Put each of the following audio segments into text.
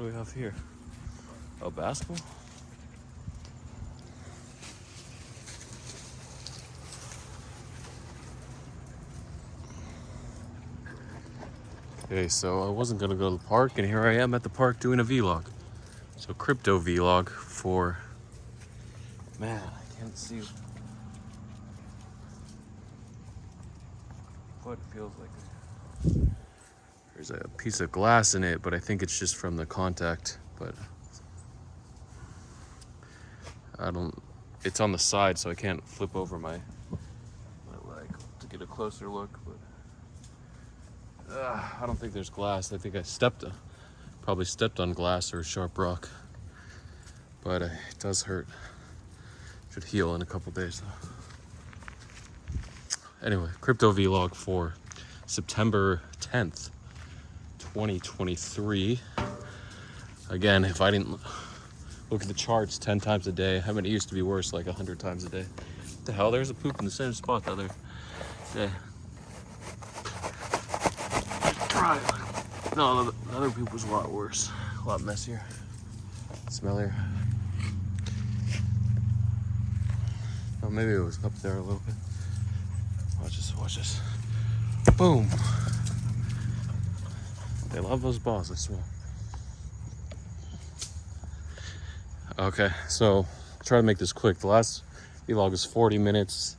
What do we have here? Oh, basketball? Okay, so I wasn't gonna go to the park, and here I am at the park doing a vlog. So crypto vlog for, man, I can't see what it feels like. There's a piece of glass in it, but I think it's just from the contact, but it's on the side, so I can't flip over my leg to get a closer look, but I don't think there's glass. I think I probably stepped on glass or sharp rock, but it does hurt. Should heal in a couple days though. Anyway, crypto vlog for September 10th, 2023. Again, if I didn't look at the charts 10 times a day, I mean, it used to be worse, like 100 times a day. What the hell? There's a poop in the same spot the other day. No, the other poop was a lot worse, a lot messier, smellier. Oh, maybe it was up there a little bit. Watch this. Boom. They love those balls, I swear. Okay, so I'll try to make this quick. The last vlog is 40 minutes.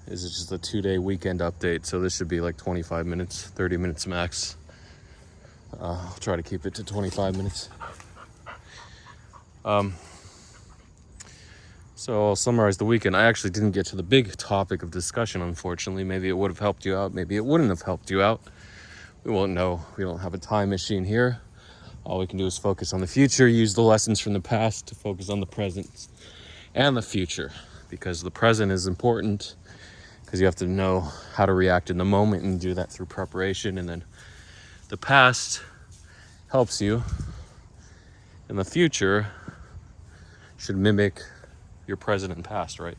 This is just a 2-day weekend update, so this should be like 25 minutes, 30 minutes max. I'll try to keep it to 25 minutes. So I'll summarize the weekend. I actually didn't get to the big topic of discussion, unfortunately. Maybe it would have helped you out. Maybe it wouldn't have helped you out. We won't know. We don't have a time machine here. All we can do is focus on the future, use the lessons from the past to focus on the present and the future, because the present is important, because you have to know how to react in the moment and do that through preparation. And then the past helps you, and the future should mimic your present and past, right?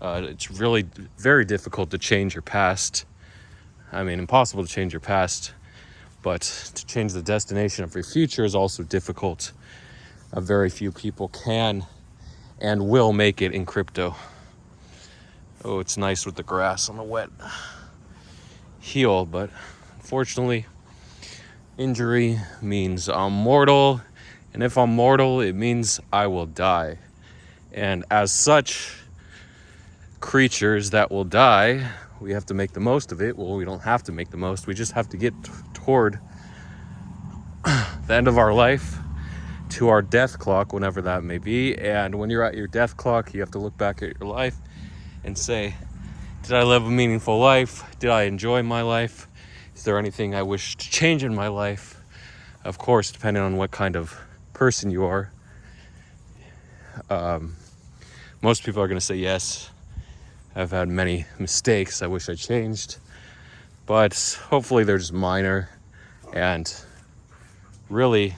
It's really very difficult to change your past. I mean, impossible to change your past, but to change the destination of your future is also difficult. Very few people can and will make it in crypto. Oh, it's nice with the grass on the wet heel, but unfortunately, injury means I'm mortal, and if I'm mortal, it means I will die. And as such, creatures that will die, we have to make the most of it. Well, we don't have to make the most. We just have to get toward the end of our life, to our death clock, whenever that may be. And when you're at your death clock, you have to look back at your life and say, did I live a meaningful life? Did I enjoy my life? Is there anything I wish to change in my life? Of course, depending on what kind of person you are. Most people are going to say yes. I've had many mistakes I wish I changed, but hopefully they're just minor. And really,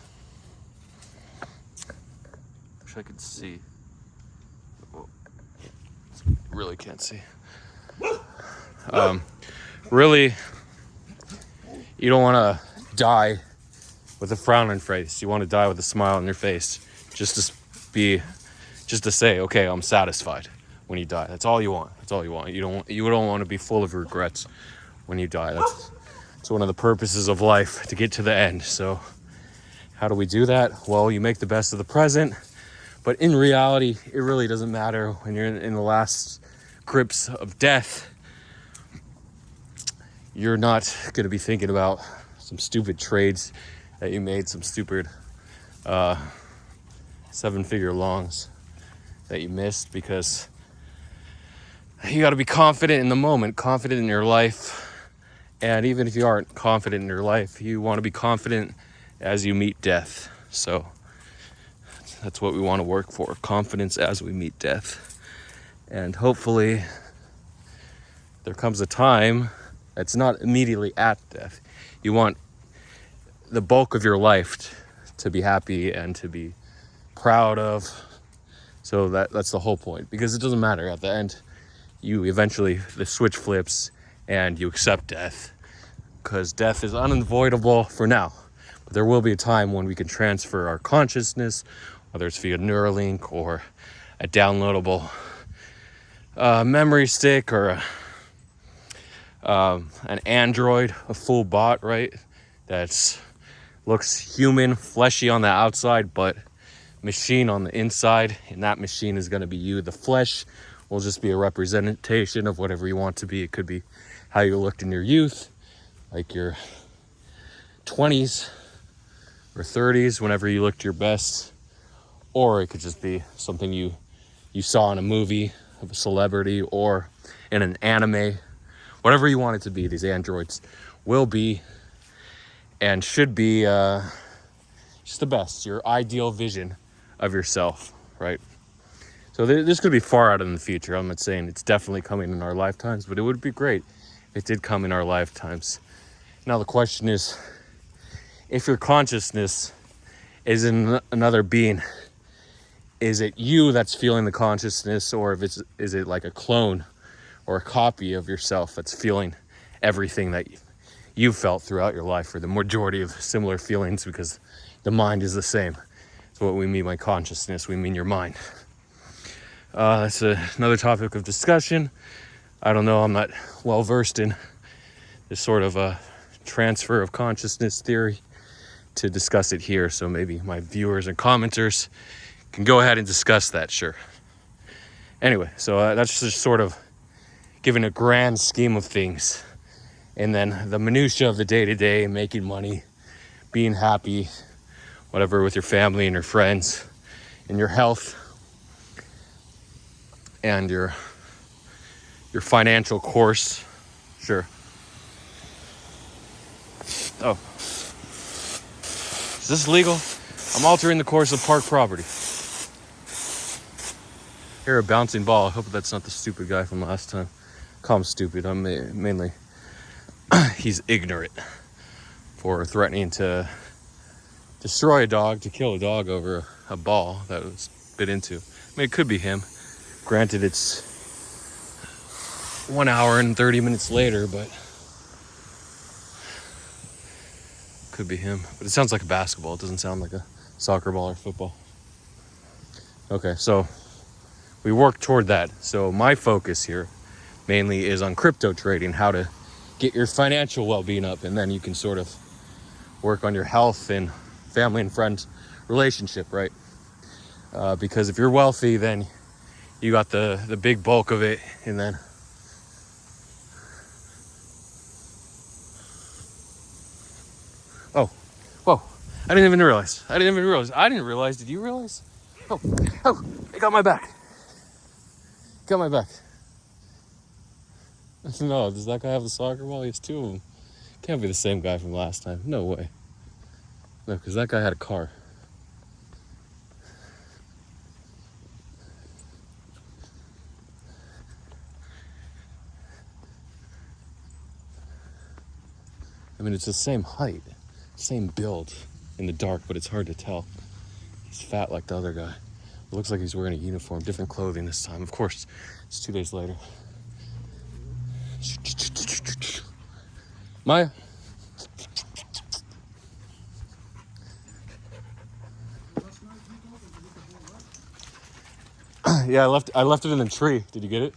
wish I could see. Really can't see. Really, you don't want to die with a frown on your face. You want to die with a smile on your face, just to say, okay, I'm satisfied when you die. That's all you want. That's all you want. You don't want to be full of regrets when you die. That's one of the purposes of life, to get to the end. So how do we do that? Well, you make the best of the present, but in reality, it really doesn't matter when you're in the last grips of death. You're not going to be thinking about some stupid trades that you made, some stupid 7-figure longs that you missed, because you got to be confident in the moment, confident in your life. And even if you aren't confident in your life, you want to be confident as you meet death. So that's what we want to work for, confidence as we meet death. And hopefully there comes a time that's not immediately at death. You want the bulk of your life to be happy and to be proud of. So that's the whole point, because it doesn't matter. At the end, you eventually, the switch flips and you accept death, because death is unavoidable for now. But there will be a time when we can transfer our consciousness, whether it's via Neuralink or a downloadable memory stick or an android, a full bot, right? That's looks human, fleshy on the outside, but machine on the inside. And that machine is going to be you. The flesh will just be a representation of whatever you want to be. It could be how you looked in your youth, like your 20s or 30s, whenever you looked your best. Or it could just be something you saw in a movie of a celebrity or in an anime. Whatever you want it to be, these androids will be and should be just the best, your ideal vision of yourself, right? So this could be far out in the future. I'm not saying it's definitely coming in our lifetimes, but it would be great if it did come in our lifetimes. Now the question is, if your consciousness is in another being, is it you that's feeling the consciousness, or is it like a clone or a copy of yourself that's feeling everything that you felt throughout your life, or the majority of similar feelings, because the mind is the same. It's what we mean by consciousness. We mean your mind. That's another topic of discussion. I don't know. I'm not well versed in this sort of a transfer of consciousness theory to discuss it here. So maybe my viewers and commenters can go ahead and discuss that. Sure. Anyway, so that's just sort of giving a grand scheme of things. And then the minutia of the day-to-day, making money, being happy, whatever, with your family and your friends, and your health, and your financial course. Sure. Oh. Is this legal? I'm altering the course of park property. Hear a bouncing ball. I hope that's not the stupid guy from last time. Call him stupid. I'm mainly... he's ignorant for threatening to destroy a dog, to kill a dog over a ball that was bit into. I mean, it could be him. Granted, it's 1 hour and 30 minutes later, but could be him. But it sounds like a basketball. It doesn't sound like a soccer ball or football. Okay, so we work toward that. So my focus here mainly is on crypto trading, how to get your financial well-being up, and then you can sort of work on your health and family and friends relationship, right? Because if you're wealthy, then you got the big bulk of it, and then oh, whoa, I didn't even realize. I didn't realize. Did you realize? Oh, it got my back. Got my back. No, does that guy have the soccer ball? He has two of them. Can't be the same guy from last time. No way. No, because that guy had a car. I mean, it's the same height, same build in the dark, but it's hard to tell. He's fat like the other guy. It looks like he's wearing a uniform, different clothing this time. Of course, it's 2 days later. Maya. Yeah, I left it in the tree. Did you get it?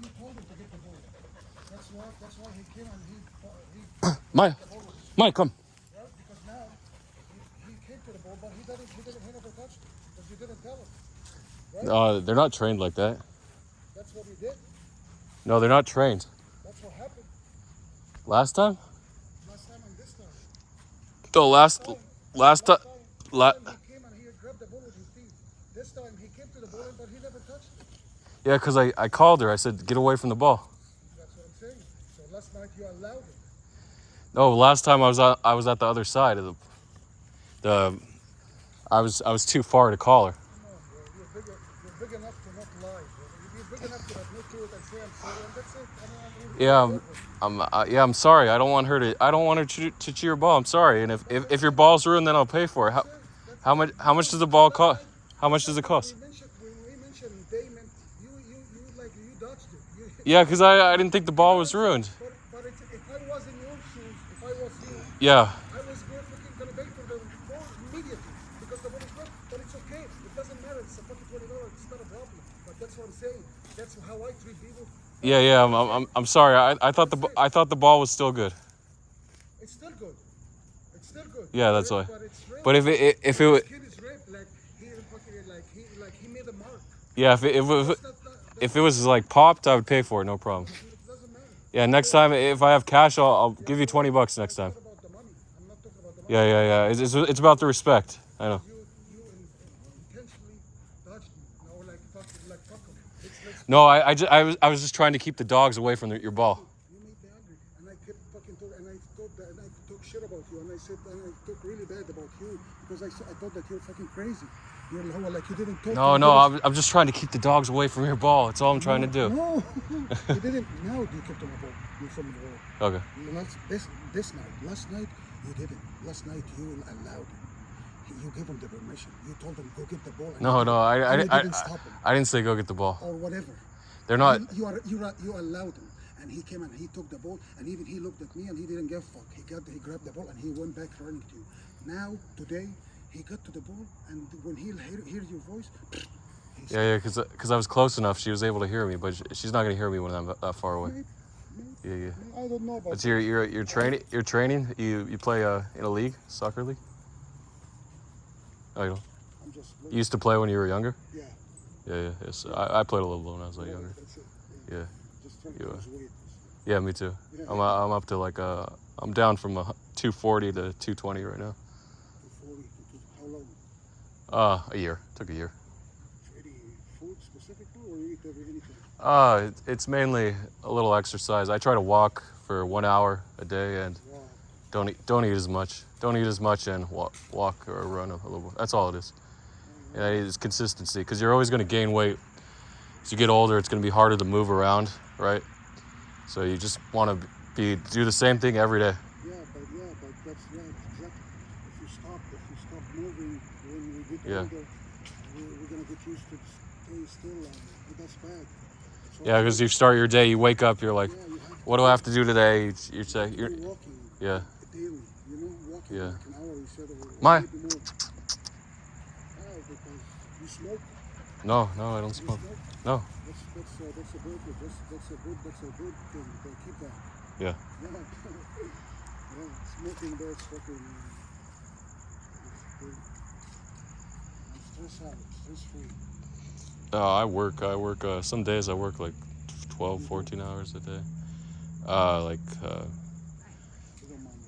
No. You told him to get the ball. That's why he came and he Maya, come. right? Because now he came to the ball, but he never touched it because you didn't tell him. Right? They're not trained like that. That's what he did. No, they're not trained. That's what happened Last time? last time and this time. No, last time. Last time he came and he grabbed the ball with his feet. This time he came to the ball, but he never touched it. Yeah, because I called her. I said, get away from the ball. That's what I'm saying. So last night you allowed it. No, last time I was at the other side of I was too far to call her. Come on, bro. You're big enough to not lie, bro. You're big enough to admit to it and say I'm sorry, and that's it. I'm sorry. I don't want her to chew your ball. I'm sorry. And if your ball's ruined, then I'll pay for it. How much does the ball cost? How much does it cost? When we mentioned payment, you dodged it. Yeah, because I didn't think the ball was ruined. But if I was in your shoes, if I was you, Yeah. I was barefoot $20. It's not a problem. But that's what I'm saying. That's how I treat people. Yeah. I'm sorry. I thought the ball was still good. It's still good. It's still good. Yeah, that's why. But it's ripped. But if it This was kid is ripped. Like he made a mark. yeah That's not, if it was like popped, I would pay for it, no problem. it doesn't matter. Yeah, next time if I have cash, I'll give you $20 next time. It's not about the money. I'm not talking about the money. Yeah. It's about the respect. I know. You intentionally dodged me. No, like fuck him. Let's No, I was just trying to keep the dogs away from your ball. You made me angry, and I kept fucking talking, and I talked shit about you, and I said, and I talked really bad about you because I thought that you're fucking crazy. You're like you didn't talk. No, I'm just trying to keep the dogs away from your ball. That's all I'm trying to do. No, you didn't. Now you kept on the ball. You're from the ball. Okay. This night, last night you didn't. Last night you allowed him. You gave him the permission. You told him go get the ball. And No, I didn't stop him I didn't say go get the ball. or whatever. They're not. You allowed him, and he came and he took the ball, and even he looked at me and he didn't give a fuck. He grabbed the ball and he went back running to you. Now today he got to the ball, and when he heard your voice, Yeah, because I was close enough. She was able to hear me, but she's not gonna hear me when I'm that far away. Yeah. I don't know about. But you're training. You're training. You play in a league, soccer league. Oh, you don't. I'm just. You used to play when you were younger. Yeah. Yeah. Yes, I played a little when I was younger. That's it. Yeah. Just trying to lose weight. Yeah, me too. Yeah. I'm up to like I'm down from 240 to 220 right now. 240 to how long? A year. Took a year. Any food specifically, or you eat anything? It's mainly a little exercise. I try to walk for 1 hour a day and Wow. don't eat as much. Don't eat as much and walk or run a little bit. That's all it is. Yeah, it's consistency because you're always going to gain weight. As you get older, it's going to be harder to move around, right? So you just want to do the same thing every day. Yeah, but that's exactly. If you stop moving when we get Yeah. older, we're gonna get used to stay still, but that's bad. So Yeah, because you start your day, you wake up, you're like, yeah, you have what do I have to do today? You say, to you're, do walking yeah. daily. Walking Yeah. like an hour. You said, or My- maybe more. Because you smoke. No, I don't You smoke. smoke. No. That's a good thing. To keep that. Yeah. Yeah. Yeah. Smoking that's fucking. Stress out. Stress free. I work. Some days I work like 12, 14 hours a day. Like, You don't mind me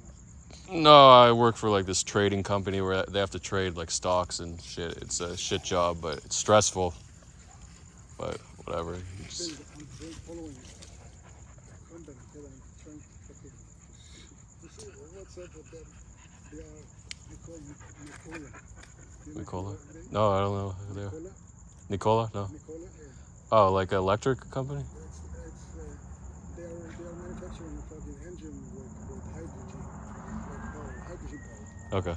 asking. no, I work for like this trading company where they have to trade like stocks and shit. It's a shit job, but it's stressful. But whatever. You just- I'm following company that I'm trying to fucking. You see what's up with them? They call me Nicola. You know Nicola? their name? No, I don't know who they are. Nicola? Nicola? No. Nicola? Yeah. Oh, like an electric company? They are manufacturing fucking engine with hydrogen, like hydrogen power. Okay.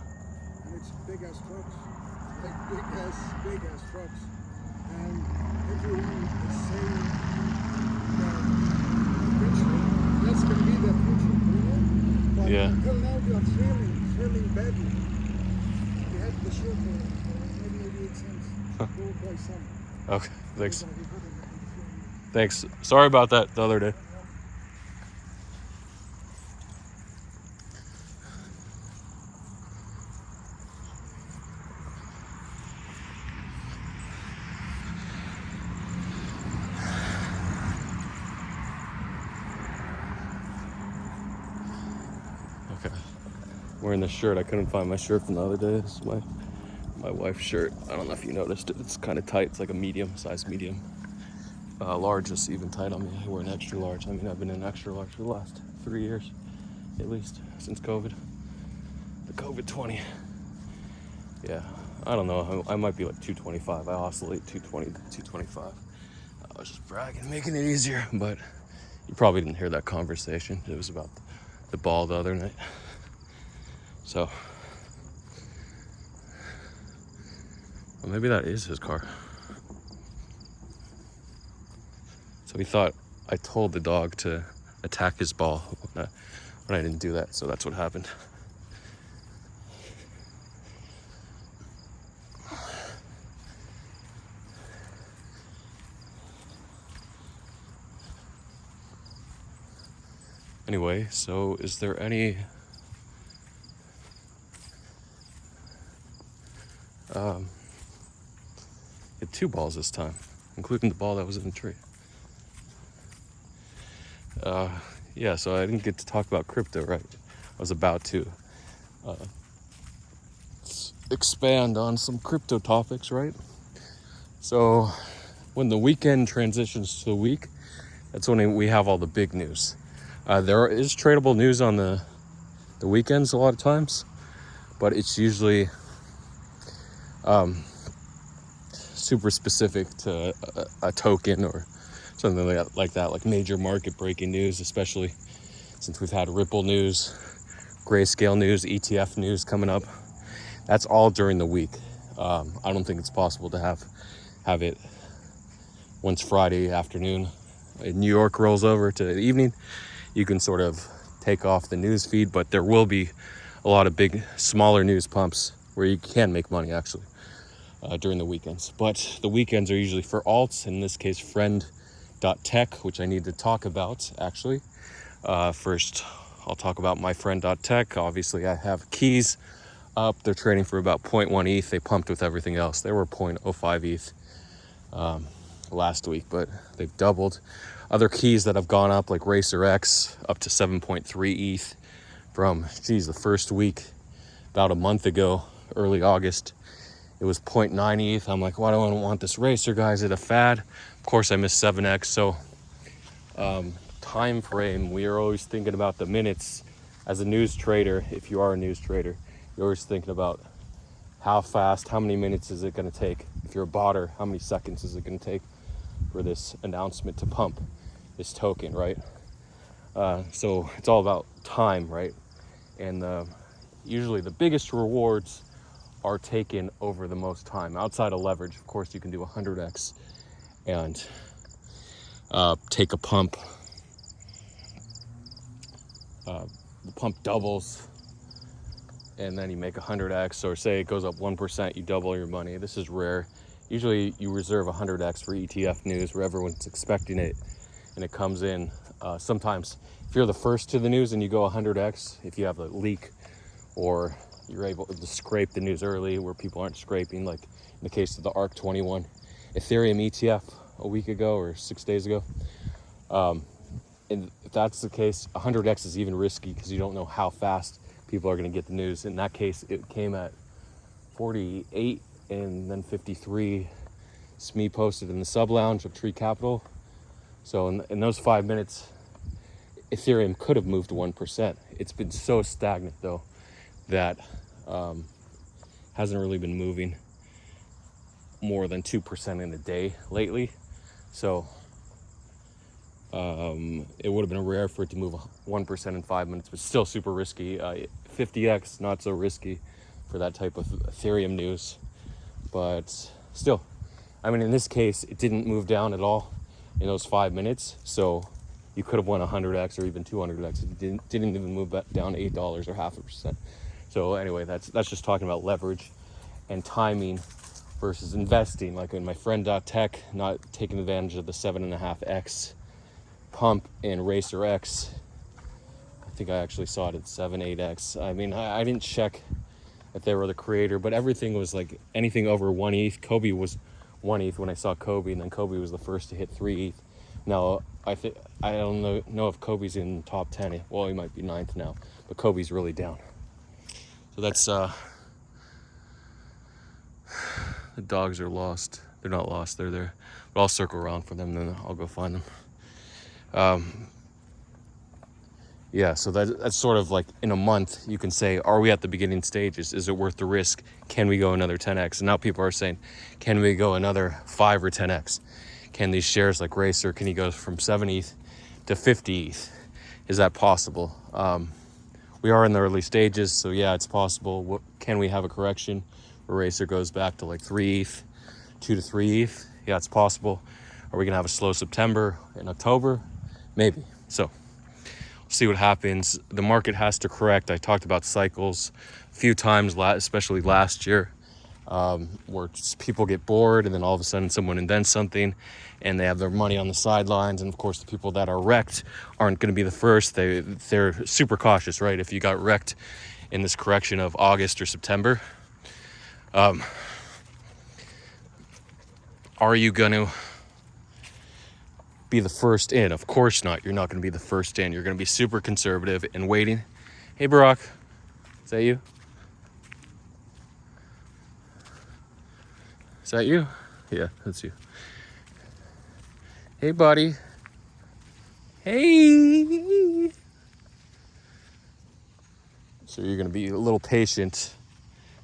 And it's big ass trucks, like big ass trucks, and everyone is saying that eventually that's gonna be the future, But Yeah. until now they are failing badly. They had the show for maybe 88 cents. Go buy some. Okay. Thanks. It's gonna be good in the future. Thanks. Sorry about that the other day. Okay. Wearing this shirt. I couldn't find my shirt from the other day. This is my wife's shirt. I don't know if you noticed it. It's kind of tight. It's like a medium, size medium. Large is even tight on me. I wear an extra large. I mean, I've been in extra large for the last 3 years, at least, since COVID. The COVID-20. Yeah, I don't know. I might be like 225. I oscillate 220 to 225. I was just bragging, making it easier, but you probably didn't hear that conversation. It was about the ball the other night. So, well, maybe that is his car. So he thought I told the dog to attack his ball when I didn't do that, so that's what happened. Anyway, so is there any hit 2 balls this time, including the ball that was in the tree. Yeah, so I didn't get to talk about crypto, right? I was about to expand on some crypto topics, right? So when the weekend transitions to the week, that's when we have all the big news. There is tradable news on the weekends a lot of times, but it's usually super specific to a token or something like that, like major market breaking news, especially since we've had Ripple news, Grayscale news, ETF news coming up. That's all during the week. I don't think it's possible to have it once Friday afternoon in New York rolls over to the evening. You can sort of take off the news feed, but there will be a lot of big, smaller news pumps where you can make money actually during the weekends. But the weekends are usually for alts, in this case, friend.tech, which I need to talk about actually. First, I'll talk about my friend.tech. Obviously, I have keys up. They're trading for about 0.1 ETH. They pumped with everything else. They were 0.05 ETH last week, but they've doubled. Other keys that have gone up, like Racer X, up to 7.3 ETH from, the first week, about a month ago, early August. It was 0.9 ETH. I'm like, why do I want this Racer, guys? Is it a fad? Of course, I missed 7X. So time frame, we are always thinking about the minutes. As a news trader, if you are a news trader, you're always thinking about how fast, how many minutes is it going to take? If you're a botter, how many seconds is it going to take for this announcement to pump this token, right? So it's all about time, right? And usually the biggest rewards are taken over the most time. Outside of leverage, of course, you can do 100x and take a pump. The pump doubles, and then you make 100x, or say it goes up 1%, you double your money. This is rare. Usually you reserve 100x for ETF news where everyone's expecting it and it comes in. Sometimes if you're the first to the news and you go 100x, if you have a leak or you're able to scrape the news early where people aren't scraping, like in the case of the ARC21 Ethereum ETF a week ago or 6 days ago. And if that's the case, 100x is even risky because you don't know how fast people are going to get the news. In that case, it came at 48 and then 53. SME posted in the sub lounge of Tree Capital. So in those 5 minutes, Ethereum could have moved 1%. It's been so stagnant though that hasn't really been moving more than 2% in a day lately. So it would have been rare for it to move 1% in 5 minutes, but still super risky. 50x, not so risky for that type of Ethereum news. But still, I mean, in this case, it didn't move down at all in those 5 minutes. So you could have won 100x or even 200x. It didn't even move back down to $8 or 0.5%. So anyway, that's just talking about leverage and timing versus investing. Like in my friend.tech, not taking advantage of the 7.5x pump in Racer X. I think I actually saw it at 7-8x. I mean, I didn't check if they were the creator, but everything was like anything over 1 ETH. Kobe was 1 ETH when I saw Kobe, and then Kobe was the first to hit 3 ETH. Now, I don't know if Kobe's in the top 10. Well, he might be 9th now, but Kobe's really down. So that's, the dogs are lost. They're not lost, they're there. But I'll circle around for them, then I'll go find them. Yeah, so that's sort of like in a month, you can say, are we at the beginning stages? Is it worth the risk? Can we go another 10x? And now people are saying, can we go another 5 or 10x? Can these shares like Racer, can he go from 7 ETH to 50 ETH? Is that possible? We are in the early stages, so yeah, it's possible. Can we have a correction where Racer goes back to like 3 ETH, 2 to 3 ETH? Yeah, it's possible. Are we gonna have a slow September in October? Maybe. So see what happens. The market has to correct. I talked about cycles a few times, especially last year, where people get bored and then all of a sudden someone invents something and they have their money on the sidelines. And of course, the people that are wrecked aren't going to be the first. They're super cautious, right? If you got wrecked in this correction of August or September, are you going to be the first in? Of course not. You're not going to be the first in. You're going to be super conservative and waiting. Hey, Barack, is that you? Is that you? Yeah, that's you. Hey, buddy. Hey. So you're going to be a little patient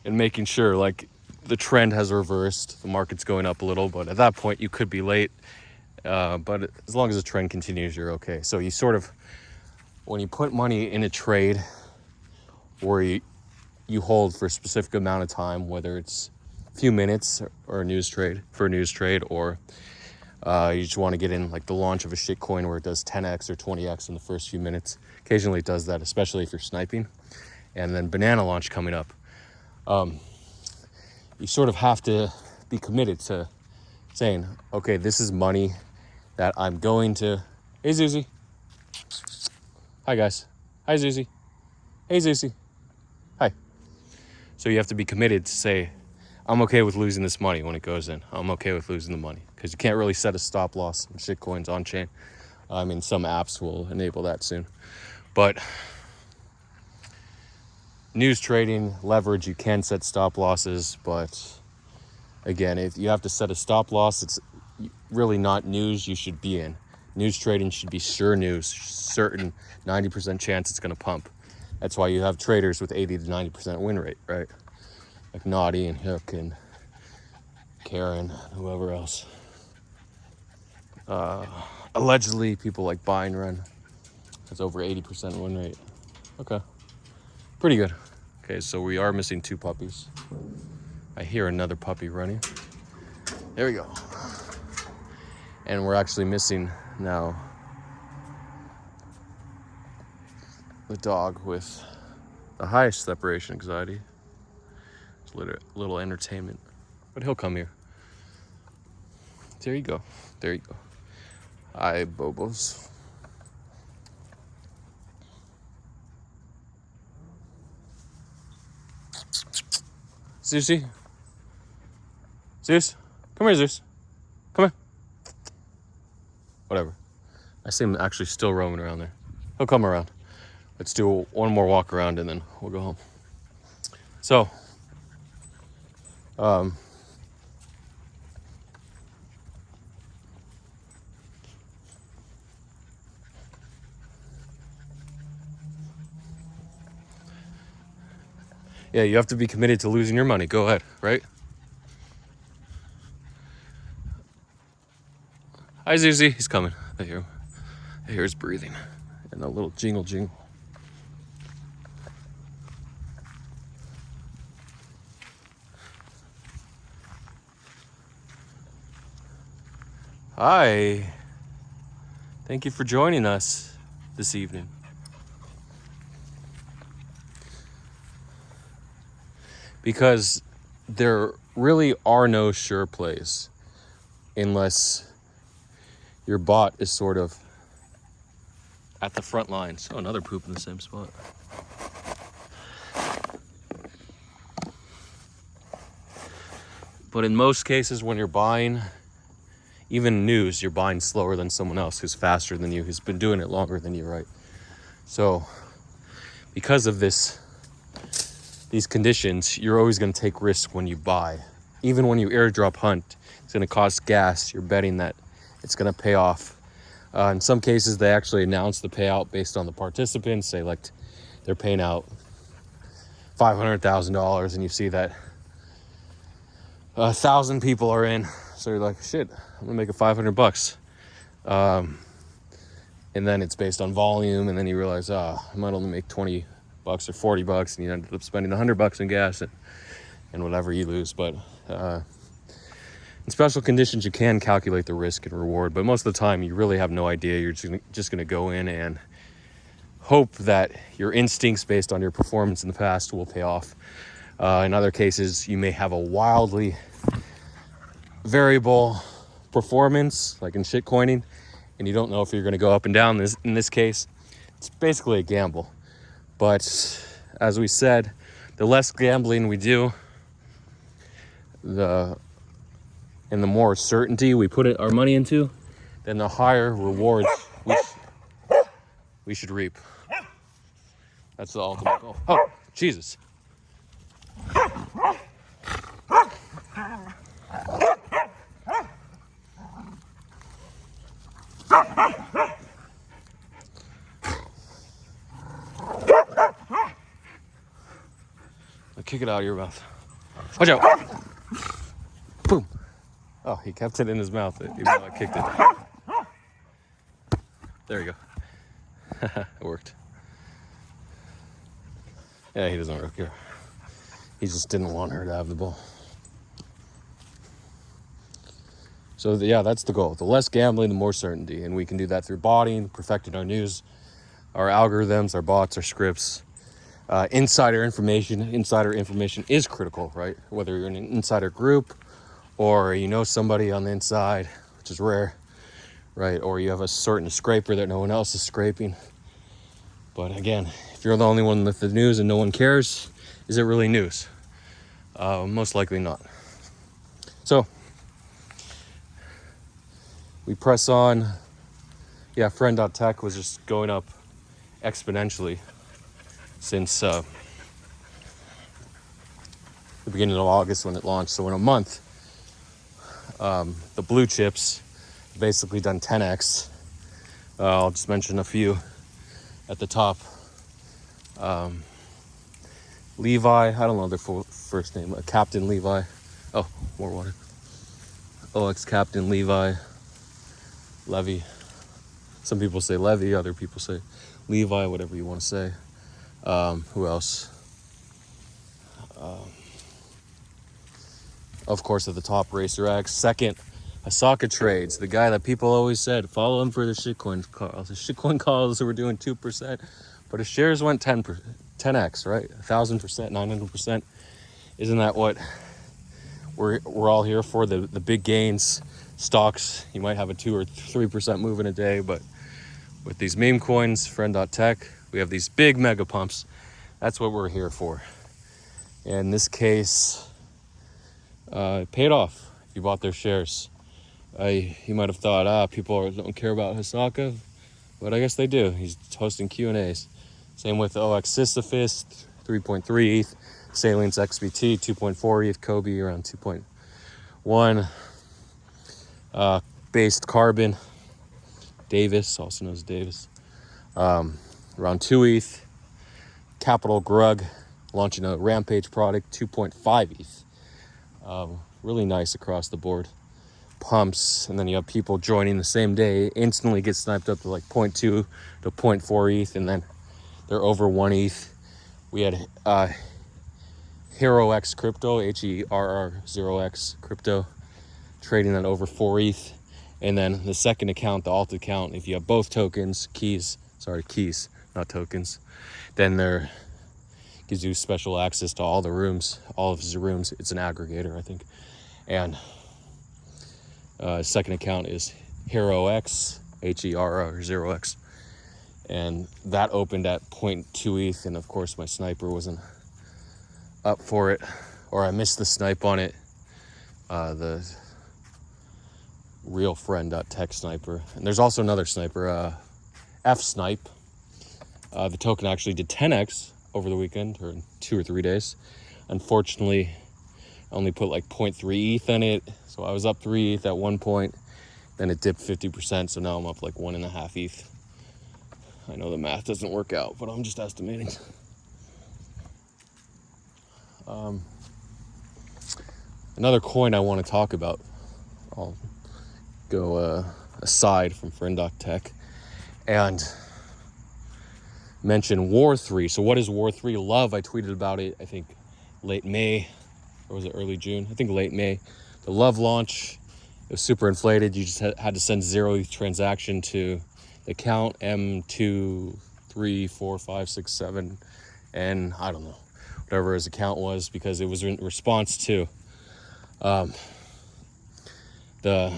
in making sure, like, the trend has reversed. The market's going up a little, but at that point you could be late. But as long as the trend continues, you're okay. So you sort of, when you put money in a trade or you hold for a specific amount of time, whether it's a few minutes or a news trade, or you just want to get in like the launch of a shit coin where it does 10x or 20x in the first few minutes. Occasionally it does that, especially if you're sniping. And then banana launch coming up. You sort of have to be committed to saying, okay, this is money that I'm going to... Hey, Zuzi. Hi, guys. Hi, Zuzi. Hey, Zuzi. Hi. So you have to be committed to say, I'm okay with losing this money when it goes in. I'm okay with losing the money. Because you can't really set a stop loss in shitcoins on chain. I mean, some apps will enable that soon. But news trading, leverage, you can set stop losses. But again, if you have to set a stop loss, it's really not news you should be in. News trading should be sure news, certain 90% chance it's going to pump. That's why you have traders with 80 to 90% win rate, right? Like Naughty and Hook and Karen, whoever else. Allegedly, people like Buy and Run. That's over 80% win rate. Okay. Pretty good. Okay, so we are missing 2 puppies. I hear another puppy running. There we go. And we're actually missing now the dog with the highest separation anxiety. It's a little entertainment. But he'll come here. There you go. There you go. Hi, Bobos. Zeusy? Zeus? Come here, Zeus. Come here. Whatever. I see him actually still roaming around there. He'll come around. Let's do one more walk around and then we'll go home. So, yeah, you have to be committed to losing your money. Go ahead, right? Hi, Zuzi. He's coming. I hear his breathing and a little jingle. Hi. Thank you for joining us this evening. Because there really are no sure plays unless your bot is sort of at the front lines. Oh, another poop in the same spot. But in most cases, when you're buying, even news, you're buying slower than someone else who's faster than you, who's been doing it longer than you, right? So because of these conditions, you're always going to take risks when you buy. Even when you airdrop hunt, it's going to cost gas. You're betting that it's going to pay off. In some cases, they actually announce the payout based on the participants. Say, like, they're paying out $500,000, and you see that 1,000 people are in. So you're like, shit, I'm going to make it $500. And then it's based on volume, and then you realize, I might only make $20 or $40, and you end up spending $100 in gas and whatever you lose. But in special conditions, you can calculate the risk and reward, but most of the time you really have no idea. You're just going to go in and hope that your instincts based on your performance in the past will pay off. In other cases, you may have a wildly variable performance, like in shitcoining, and you don't know if you're going to go up and down. In this case, it's basically a gamble. But as we said, the less gambling we do, and the more certainty we put our money into, then the higher rewards we should reap. That's the ultimate goal. Oh, Jesus. Kick it out of your mouth. Watch out. Boom. Oh, he kept it in his mouth even though I kicked it. There you go. It worked. Yeah, he doesn't really care. He just didn't want her to have the ball. So yeah, that's the goal. The less gambling, the more certainty. And we can do that through botting, perfecting our news, our algorithms, our bots, our scripts. Insider information is critical, right? Whether you're in an insider group or you know somebody on the inside, which is rare, right? Or you have a certain scraper that no one else is scraping. But again, if you're the only one with the news and no one cares, is it really news? Most likely not. So we press on. Yeah, friend.tech was just going up exponentially since the beginning of August when it launched. So in a month, the blue chips basically done 10x. I'll just mention a few at the top. Levi, I don't know their first name. Captain Levi. Oh, more water. OX Captain Levi. Levy. Some people say Levy, other people say Levi, whatever you want to say. Who else? Of course, at the top, Racer X. Second, Asaka Trades, the guy that people always said, follow him for the shitcoin calls. The shitcoin calls were doing 2%, but his shares went 10x, right? 1,000%, 900%. Isn't that what we're all here for? The big gains, stocks. You might have a 2 or 3% move in a day, but with these meme coins, friend.tech, we have these big mega pumps. That's what we're here for. And in this case, it paid off if you bought their shares. You might have thought, people don't care about Hisaka, but I guess they do. He's hosting Q&As. Same with OX Sisyphus, 3.3 ETH. Salience XBT, 2.4 ETH. Kobe, around 2.1. Based Carbon, Davis, also known as Davis, around 2 ETH. Capital Grug, launching a Rampage product, 2.5 ETH. Really nice across the board. Pumps, and then you have people joining the same day, instantly get sniped up to like 0.2 to 0.4 ETH, and then they're over 1 ETH. We had Hero X Crypto, HERR0X Crypto, trading at over 4 ETH. And then the second account, the alt account, if you have both tokens, keys, not tokens, then there gives you special access to all of his rooms. It's an aggregator, I think. And second account is Hero X, HERR0X. And that opened at 0.2 ETH. And of course, my sniper wasn't up for it, or I missed the snipe on it. The real friend.tech sniper. And there's also another sniper, F Snipe. The token actually did 10x over the weekend, or in 2 or 3 days. Unfortunately, I only put like 0.3 ETH in it, so I was up 3 ETH at one point, then it dipped 50%, so now I'm up like 1.5 ETH. I know the math doesn't work out, but I'm just estimating. Another coin I want to talk about, I'll go aside from friend.tech and mention war 3. So what is war 3? Love, I tweeted about it, I think late May, or was it early June? I think late May. The Love launch, it was super inflated. You just had to send 0 ETH transaction to the account M23456 7, and I don't know, whatever his account was, because it was in response to the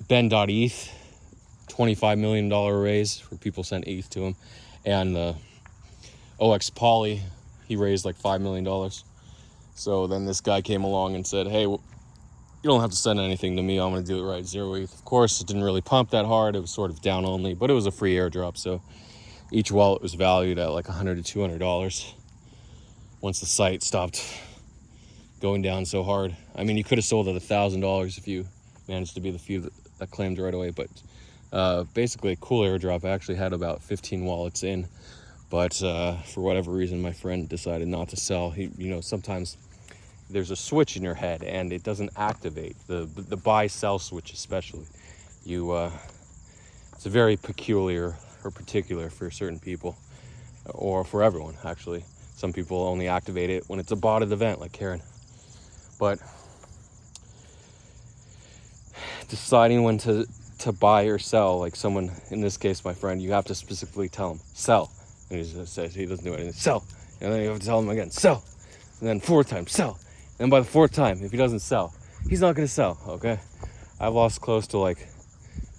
Ben.eth $25 million raise where people sent ETH to him, and the OX Poly, he raised like $5 million. So then this guy came along and said, hey, you don't have to send anything to me, I'm going to do it right, 0 ETH. Of course, it didn't really pump that hard, it was sort of down only, but it was a free airdrop, so each wallet was valued at like $100 to $200 once the site stopped going down so hard. I mean, you could have sold at $1,000 if you managed to be the few that claimed right away, but basically a cool airdrop. I actually had about 15 wallets in, but for whatever reason my friend decided not to sell. He, sometimes there's a switch in your head and it doesn't activate, the buy sell switch especially. It's a very peculiar or particular for certain people, or for everyone actually. Some people only activate it when it's a botted event like Karen. But deciding when to buy or sell, like someone, in this case my friend, you have to specifically tell him sell, and he just says, he doesn't do anything, sell, and then you have to tell him again sell, and then 4th time sell, and by the 4th time if he doesn't sell, he's not going to sell. Okay, I've lost close to like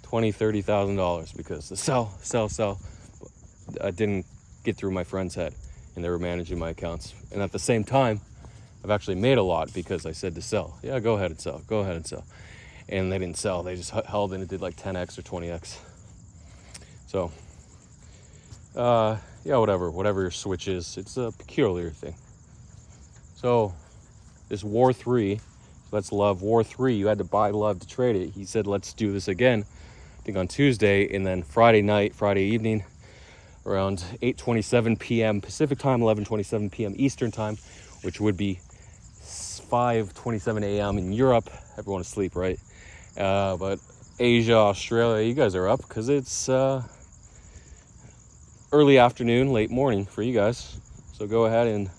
$20,000-$30,000 because the sell didn't get through my friend's head, and they were managing my accounts. And at the same time, I've actually made a lot because I said to sell. Yeah, go ahead and sell. And they didn't sell. They just held, and it did like 10x or 20x. So, yeah, whatever your switch is, it's a peculiar thing. So, this war 3, let's love war 3. You had to buy love to trade it. He said, let's do this again, I think on Tuesday, and then Friday evening, around 8:27 p.m. Pacific time, 11:27 p.m. Eastern time, which would be 5:27 a.m. in Europe. Everyone asleep, right? But Asia, Australia, you guys are up because it's early afternoon, late morning for you guys. So go ahead, and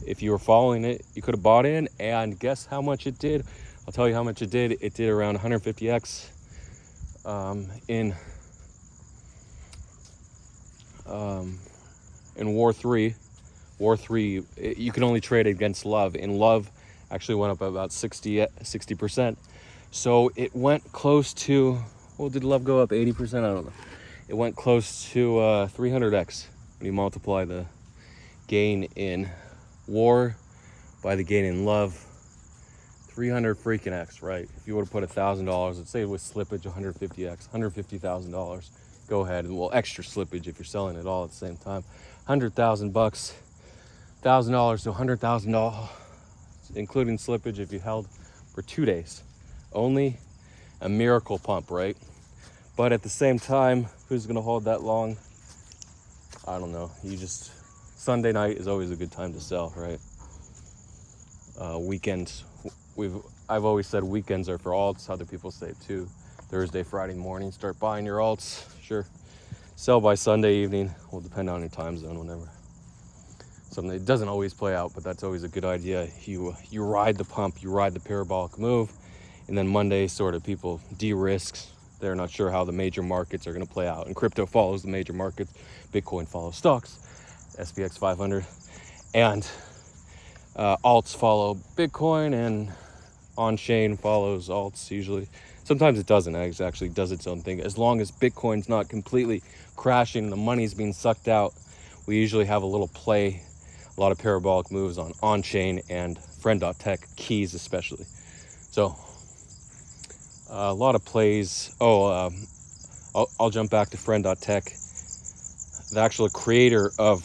if you were following it, you could have bought in, and guess how much it did? I'll tell you how much it did. It did around 150x in war 3. War 3, you can only trade against love, and love actually went up about 60%. So it went close to, well, did love go up 80%? I don't know. It went close to 300x when you multiply the gain in war by the gain in love. 300 freaking x, right? If you would have put $1,000, let's say with slippage, 150x, $150,000. Go ahead, and well, extra slippage if you're selling it all at the same time. $100,000, $1,000 to $100,000, including slippage if you held for 2 days. Only a miracle pump, right? But at the same time, who's gonna hold that long? I don't know. Sunday night is always a good time to sell, right? Weekends, I've always said weekends are for alts. Other people say it too. Thursday, Friday morning, start buying your alts. Sure. Sell by Sunday evening. Will depend on your time zone, whenever. Something, it doesn't always play out, but that's always a good idea. You ride the pump, you ride the parabolic move, and then Monday sort of people de-risks. They're not sure how the major markets are going to play out, and crypto follows the major markets. Bitcoin follows stocks, SPX 500, and alts follow Bitcoin, and on-chain follows alts usually. Sometimes it doesn't. It actually does its own thing. As long as Bitcoin's not completely crashing, the money's being sucked out, we usually have a little play, a lot of parabolic moves on-chain and friend.tech keys especially. So a lot of plays. I'll jump back to friend.tech. The actual creator of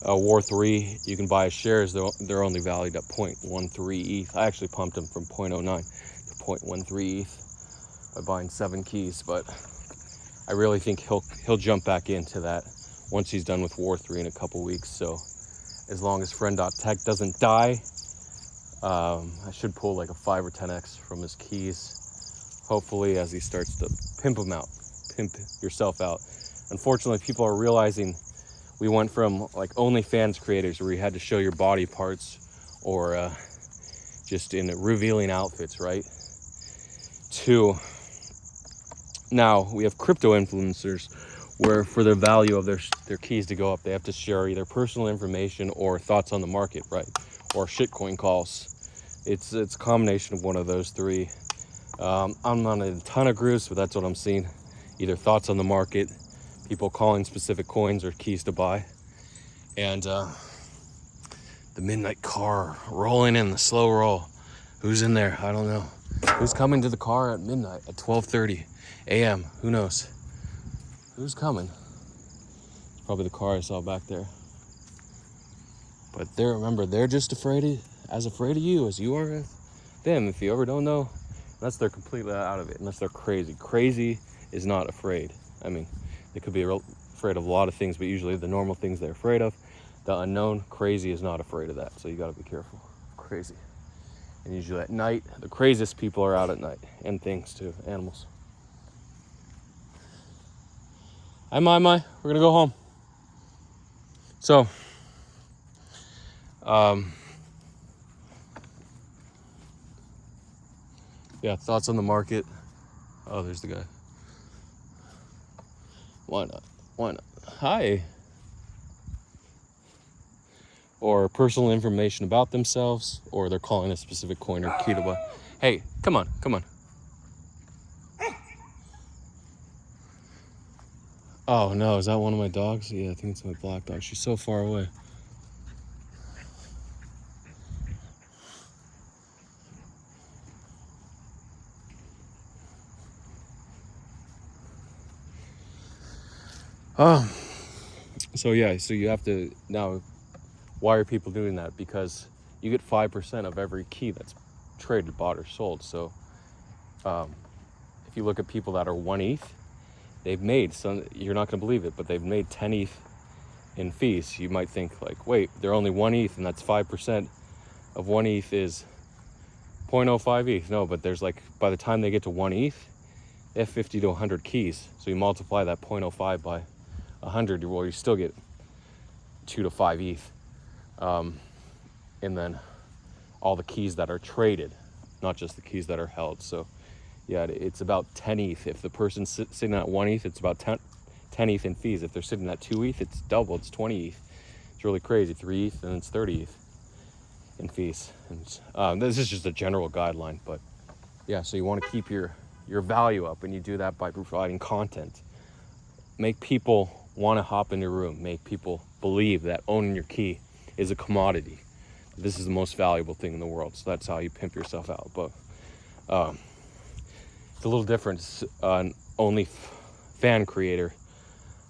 War 3, you can buy shares. They're only valued at 0.13 ETH. I actually pumped them from 0.09 to 0.13 ETH by buying 7 keys, but I really think he'll jump back into that once he's done with War 3 in a couple weeks. So as long as friend.tech doesn't die, I should pull like a 5 or 10x from his keys, hopefully, as he starts to pimp yourself out. Unfortunately, people are realizing we went from like OnlyFans creators where you had to show your body parts or just in revealing outfits, right? To now we have crypto influencers where for the value of their keys to go up, they have to share either personal information or thoughts on the market, right? Or shitcoin calls. It's a combination of one of those three. I'm on a ton of groups, but that's what I'm seeing. Either thoughts on the market, people calling specific coins or keys to buy, and the midnight car rolling in, the slow roll. Who's in there? I don't know. Who's coming to the car at midnight, at 12:30 a.m.? Who knows? Who's coming? Probably the car I saw back there. But remember, they're just afraid of you as you are of them. If you ever don't know, unless they're completely out of it, unless they're crazy. Crazy is not afraid. I mean, they could be afraid of a lot of things, but usually the normal things they're afraid of. The unknown, crazy is not afraid of that. So you gotta be careful. Crazy. And usually at night, the craziest people are out at night. And things too, animals. Hi, Mai. We're gonna go home. So, yeah, thoughts on the market. Oh, there's the guy. Why not? Hi. Or personal information about themselves, or they're calling a specific coin or key to buy. Hey, come on. Oh no, is that one of my dogs? Yeah, I think it's my black dog. She's so far away. So you have to now, why are people doing that? Because you get 5% of every key that's traded, bought, or sold. So if you look at people that are 1 ETH, they've made some, you're not going to believe it, but they've made 10 ETH in fees. You might think like, wait, they're only 1 ETH, and that's 5% of 1 ETH is 0.05 ETH. No, but there's like, by the time they get to 1 ETH, they have 50 to 100 keys. So you multiply that 0.05 by 100, well, you still get 2 to 5 ETH. And then all the keys that are traded, not just the keys that are held. So yeah, it's about 10 ETH. If the person's sitting at 1 ETH, it's about 10 ETH in fees. If they're sitting at 2 ETH, it's double, it's 20 ETH. It's really crazy. 3 ETH, and it's 30 ETH in fees. And this is just a general guideline, but yeah, so you want to keep your value up, and you do that by providing content. Make people want to hop in your room. Make people believe that owning your key is a commodity. This is the most valuable thing in the world. So that's how you pimp yourself out. But it's a little different. An only fan creator.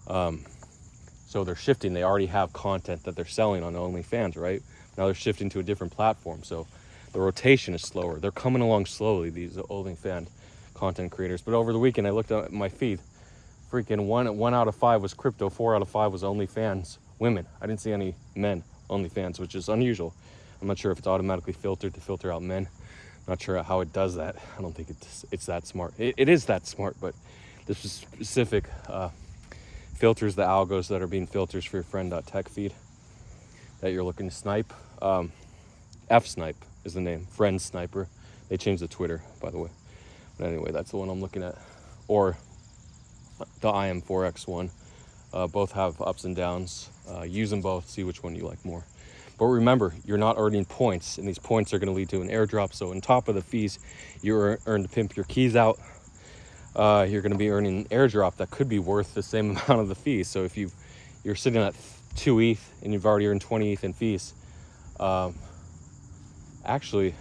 So they're shifting. They already have content that they're selling on OnlyFans, right? Now they're shifting to a different platform. So the rotation is slower. They're coming along slowly, these OnlyFans content creators. But over the weekend, I looked at my feed. Freaking one out of 5 was crypto, 4 out of 5 was OnlyFans women. I didn't see any men OnlyFans, which is unusual. I'm not sure if it's automatically filtered to filter out men. Not sure how it does that. I don't think it's that smart. It is that smart, but this specific filters the algos that are being filters for your friend.tech feed that you're looking to snipe. F-Snipe is the name, Friend Sniper. They changed the Twitter, by the way. But anyway, that's the one I'm looking at. Or the IM4X one. Both have ups and downs. Use them both, see which one you like more. But remember, you're not earning points, and these points are going to lead to an airdrop. So on top of the fees you earn to pimp your keys out, you're going to be earning an airdrop that could be worth the same amount of the fees. So if you're sitting at 2 ETH and you've already earned 20 ETH in fees, actually,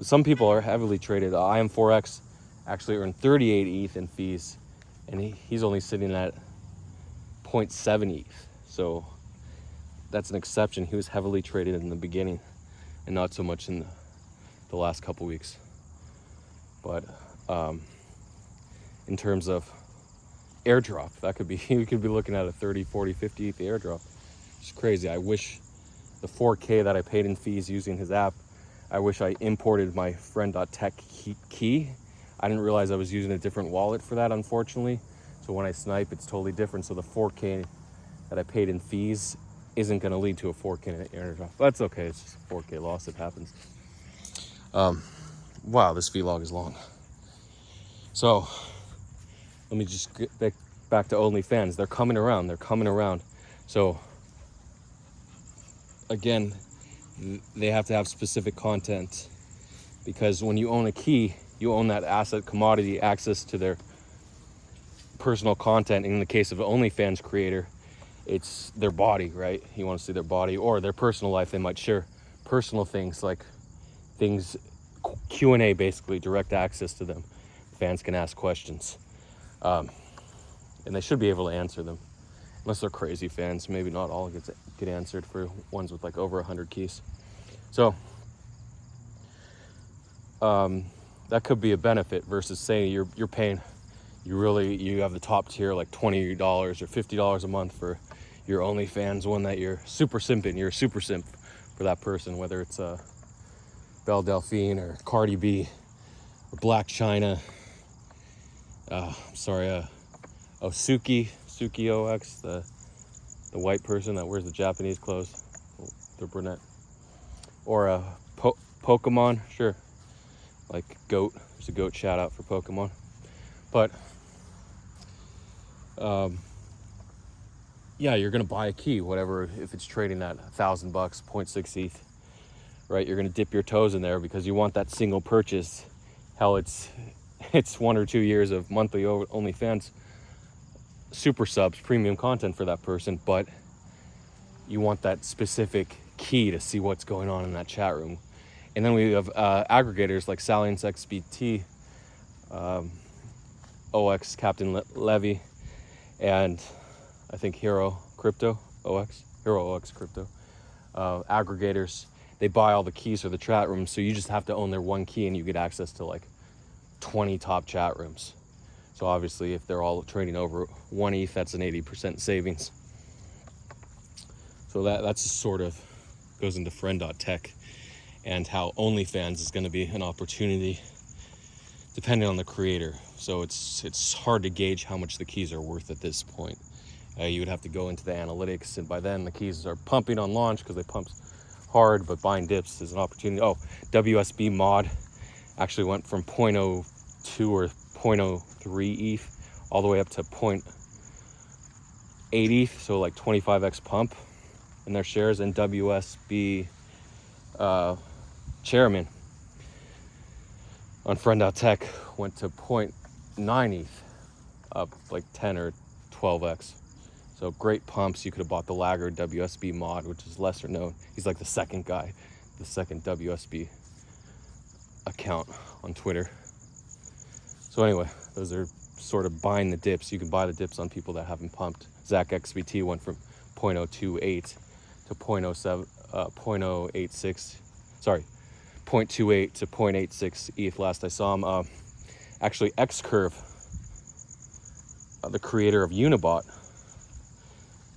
some people are heavily traded. IM4X actually earned 38 ETH in fees, and he's only sitting at 0.7 ETH. So that's an exception. He was heavily traded in the beginning and not so much in the last couple weeks. But in terms of airdrop, that could be, you could be looking at a 30, 40, 50 ETH airdrop. It's crazy. I wish the 4K that I paid in fees using his app, I wish I imported my friend.tech key. I didn't realize I was using a different wallet for that, unfortunately. So when I snipe, it's totally different. So the 4K that I paid in fees isn't going to lead to a 4K airdrop. That's okay. It's just a 4K loss. It happens. Wow, this vlog is long. So let me just get back to OnlyFans. They're coming around. So again, they have to have specific content, because when you own a key, you own that asset, commodity, access to their personal content. In the case of an OnlyFans creator, it's their body, right? You want to see their body or their personal life. They might share personal things, like things, Q&A, basically direct access to them. Fans can ask questions, and they should be able to answer them, unless they're crazy fans. Maybe not all get answered for ones with like over 100 keys. So that could be a benefit, versus saying you're paying, you have the top tier, like $20 or $50 a month for your OnlyFans one, that you're a super simp for that person, whether it's Belle Delphine or Cardi B or Black China. Suki OX, the white person that wears the Japanese clothes, the brunette, or a Pokemon, sure, like goat. There's a goat shout out for Pokemon, but yeah, you're gonna buy a key, whatever, if it's trading at $1,000, 0.6 ETH, right? You're gonna dip your toes in there because you want that single purchase. Hell, it's 1 or 2 years of monthly OnlyFans super subs, premium content for that person, but you want that specific key to see what's going on in that chat room. And then we have aggregators like Salience XBT, OX Captain Levy, and I think Hero OX Crypto. Aggregators, they buy all the keys for the chat room, so you just have to own their one key and you get access to like 20 top chat rooms. So obviously if they're all trading over 1 ETH, that's an 80% savings. So that's sort of goes into friend.tech, and how OnlyFans is going to be an opportunity depending on the creator. So it's hard to gauge how much the keys are worth at this point. You would have to go into the analytics, and by then the keys are pumping on launch because they pump hard, but buying dips is an opportunity. WSB mod actually went from 0.02 or 0.03 ETH all the way up to 0.8 ETH, so like 25x pump in their shares. And WSB chairman on friend.tech went to 0.9 ETH, up like 10 or 12x. So great pumps. You could have bought the laggard WSB mod, which is lesser known. He's like the second guy, the second WSB account on Twitter. So anyway, those are sort of buying the dips. You can buy the dips on people that haven't pumped. Zach XBT went from 0.028 to 0.086. Sorry, 0.28 to 0.86 ETH last I saw him. Actually, Xcurve, the creator of Unibot,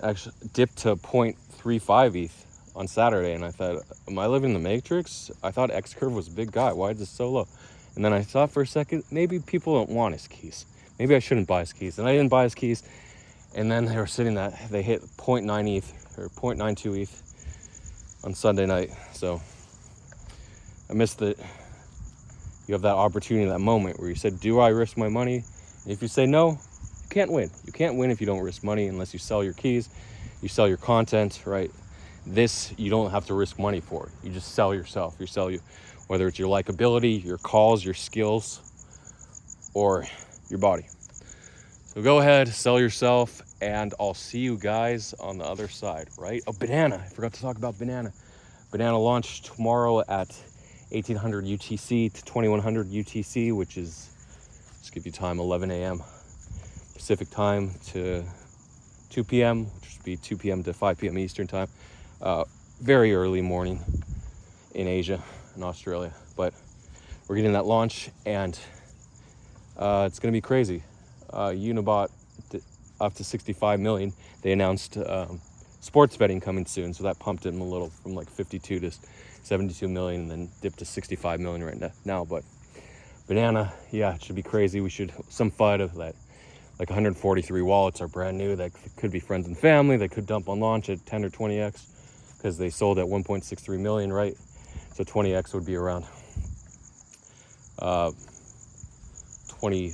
actually dipped to 0.35 ETH on Saturday, and I thought, am I living in the Matrix? I thought Xcurve was a big guy. Why is this so low? And then I thought for a second, maybe people don't want his keys. Maybe I shouldn't buy his keys. And I didn't buy his keys. And then they were they hit 0.9 ETH or 0.92 ETH on Sunday night. So I missed it. You have that opportunity, that moment where you said, do I risk my money? And if you say no, you can't win. You can't win if you don't risk money, unless you sell your keys, you sell your content, right? This, you don't have to risk money for. You just sell yourself. Whether it's your likability, your calls, your skills, or your body. So go ahead, sell yourself, and I'll see you guys on the other side, right? Banana. I forgot to talk about Banana. Banana launch tomorrow at 1800 UTC to 2100 UTC, which is, just give you time, 11 a.m. Pacific time to 2 p.m., which would be 2 p.m. to 5 p.m. Eastern time. Very early morning in Asia and Australia, but we're getting that launch, and it's going to be crazy. Unibot up to 65 million. They announced sports betting coming soon, so that pumped him a little from like 52 to 72 million, and then dipped to 65 million right now. But Banana, yeah, it should be crazy. We should, some FUD of that, like 143 wallets are brand new that could be friends and family. They could dump on launch at 10 or 20x because they sold at 1.63 million, right? So 20x would be around 20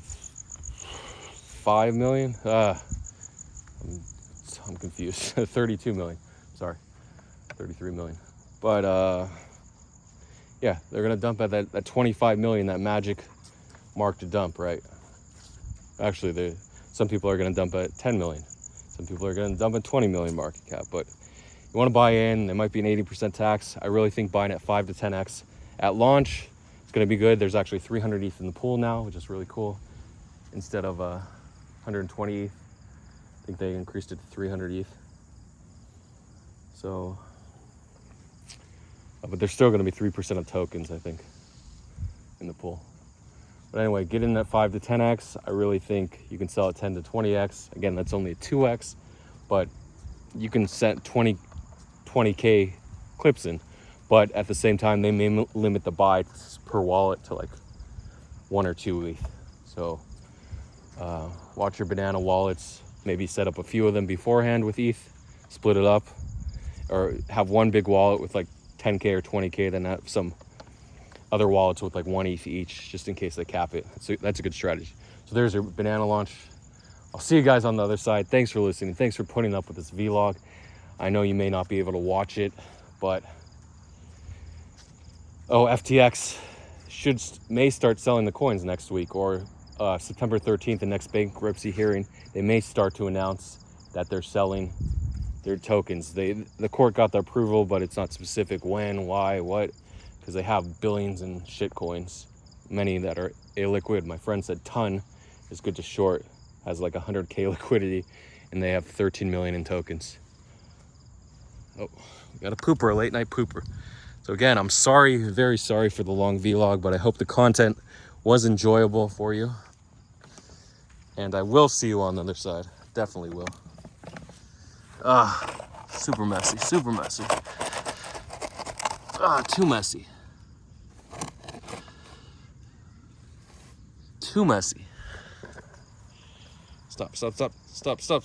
35 million. I'm confused. 32 million. Sorry, 33 million. But yeah, they're gonna dump at that 25 million, that magic mark to dump, right? Actually, some people are gonna dump at 10 million. Some people are gonna dump at 20 million market cap. But you want to buy in. There might be an 80% tax. I really think buying at 5 to 10x at launch is gonna be good. There's actually 300 ETH in the pool now, which is really cool. Instead of 120 ETH, I think they increased it to 300 ETH. So, but there's still going to be 3% of tokens, I think, in the pool. But anyway, get in at 5 to 10x. I really think you can sell at 10 to 20x. Again, that's only a 2x, but you can set 20K clips in. But at the same time, they may limit the buy per wallet to like 1 or 2 ETH. So watch your banana wallets. Maybe set up a few of them beforehand with ETH, split it up, or have one big wallet with like 10K or 20K, then have some other wallets with like 1 ETH each, just in case they cap it. So that's a good strategy. So there's your banana launch. I'll see you guys on the other side. Thanks for listening. Thanks for putting up with this vlog. I know you may not be able to watch it, but FTX may start selling the coins next week, or September 13th, the next bankruptcy hearing, they may start to announce that they're selling their tokens. The court got the approval, but it's not specific when, why, what, because they have billions in shit coins, many that are illiquid. My friend said ton is good to short, has like 100K liquidity, and they have 13 million in tokens. Oh, we got a pooper, a late night pooper. So again, I'm sorry, very sorry for the long vlog, but I hope the content was enjoyable for you. And I will see you on the other side. Definitely will. Super messy, super messy. Too messy. Too messy. Stop.